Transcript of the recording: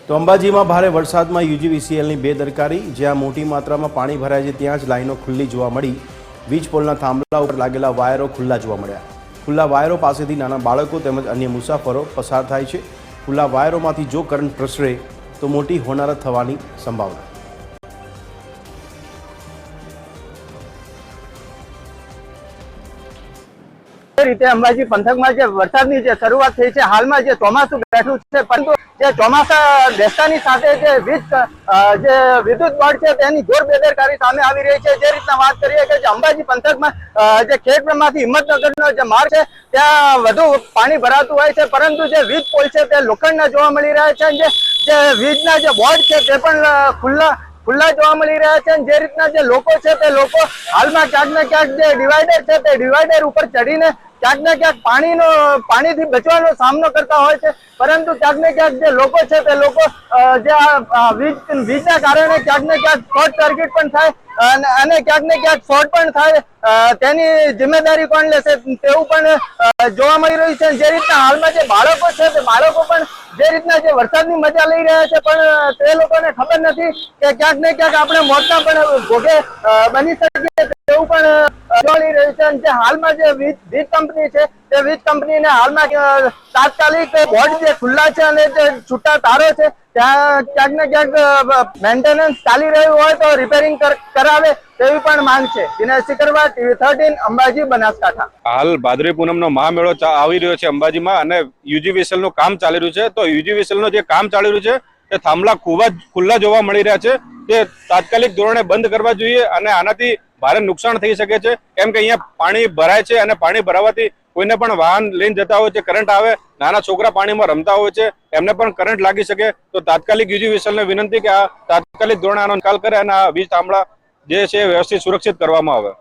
તો અંબાજીમાં ભારે વરસાદમાં યુજીવીસીએલની બેદરકારી। જ્યાં મોટી માત્રામાં પાણી ભરાય છે ત્યાં જ લાઈનો ખુલ્લી જોવા મળી। વીજ પોલના થાંભલા ઉપર લાગેલા વાયરો ખુલ્લા જોવા મળ્યા। ખુલ્લા વાયરો પાસેથી નાના બાળકો તેમજ અન્ય મુસાફરો પસાર થાય છે। ખુલ્લા વાયરોમાંથી જો કરંટ પ્રસરે તો મોટી હોનારત થવાની સંભાવના। રીતે અંબાજી પંથકમાં જે વરસાદની જે શરૂઆત થઈ છે, હાલમાં જે ચોમાસું બેઠું છે, પરંતુ જે ચોમાસા બેસતાની સાથે જે વિદ્યુત બોર્ડ છે તેની જોર બેદરકારી સામે આવી રહી છે। જે રીતના વાત કરીએ કે અંબાજી પંથકમાં જે ખેડબ્રહ્માથી હિંમતનગરનો જે માર્ગ છે ત્યાં વધુ પાણી ભરાતું હોય છે, પરંતુ જે વીજ પોલ છે તે લોખંડના જોવા મળી રહ્યા છે। જે વીજના જે બોર્ડ છે તે પણ ખુલ્લા જોવા મળી રહ્યા છે। જે રીતના જે લોકો છે તે લોકો હાલમાં ક્યાંક ને ક્યાંક જે ડિવાઈડર છે તે ડિવાઈડર ઉપર ચડીને ક્યાંક ને ક્યાંક પાણીથી બચવાનો સામનો કરતા હોય છે, પરંતુ ક્યાંક ને ક્યાંક જે લોકો છે તે લોકો વીજના કારણે ક્યાંક ને ક્યાંક શોર્ટ સર્કિટ પણ થાય અને ક્યાંક ને ક્યાંક શોર્ટ પણ થાય, તેની જિમ્મેદારી કોણ લેશે તેવું પણ જોવા મળી રહ્યું છે। જે રીતના હાલમાં જે બાળકો છે તે બાળકો પણ જે રીતના જે વરસાદની મજા લઈ રહ્યા છે, પણ તે લોકોને ખબર નથી કે ક્યાંક ને ક્યાંક આપણે મોતના પણ ભોગે બની શકીએ તેવું પણ જોઈ રહ્યું છે। જે હાલમાં જે વીજ કંપની છે તે વીજ કંપનીને હાલમાં તાત્કાલિક બોર્ડ જે ખુલ્લા છે અને જે છૂટા તારો છે ત્યાં ક્યાંક ને ક્યાંક મેન્ટેનન્સ ચાલી રહ્યું હોય તો રિપેરિંગ કરાવે તેવી પણ માંગ છે। દિનેશ સિકરવા, TV13, અંબાજી, બનાસકાંઠા। હાલ ભાદરવી પૂનમનો મહામેળો આવી રહ્યો છે અંબાજીમાં અને યુજીવીસીએલ નું કામ ચાલી રહ્યું છે। તો યુજીવીસીએલ નું જે કામ ચાલી રહ્યું છે તે થાંભલા ખૂબ જ ખુલ્લા જોવા મળી રહ્યા છે। તે તાત્કાલિક ધોરણે બંધ કરવા જોઈએ અને આનાથી ભારે નુકસાન થઈ શકે છે, કેમ કે અહીંયા પાણી ભરાય છે અને પાણી ભરાવાથી કોઈને પણ વાહન લઈને જતા હોય છે, કરંટ આવે, નાના છોકરા પાણીમાં રમતા હોય છે, એમને પણ કરંટ લાગી શકે। તો તાત્કાલિક યુજીવીસીએલને વિનંતી કે આ તાત્કાલિક ધોરણે આનો નિકાલ કરે અને આ વીજ થાંભલા જે છે વ્યવસ્થિત સુરક્ષિત કરવામાં આવે।